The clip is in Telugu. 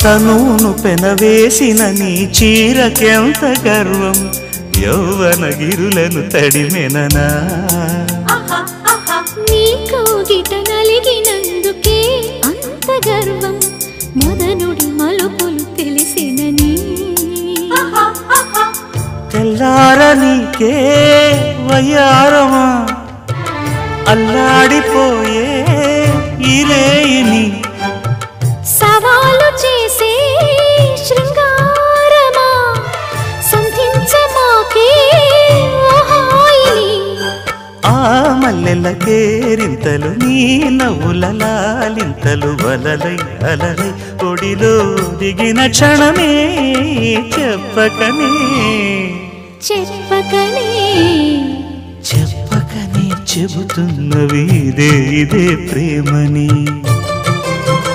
తనును పెనవేసిన నీ చీరకెంత గర్వం యౌవన గిరులను తడిమెననా నీ కౌగిట నలిగినందుకే అంత గర్వం మదనుడి మలుపులు తెలిసినని తెల్లారనీకే వయ్యారమా అల్లాడిపోయే ఇరేయిని సవాలు చేసే శృంగారమా సంధించమాకే ఓహాయిని ఆ మల్లెల కేరింతలు నీ నవ్వుల లాలింతలు వలలై అలలై ఒడిలో దిగిన క్షణమే చెప్పకనే చెప్పకనే చెప్పకనే చెబుతున్నవి ఇదే ప్రేమని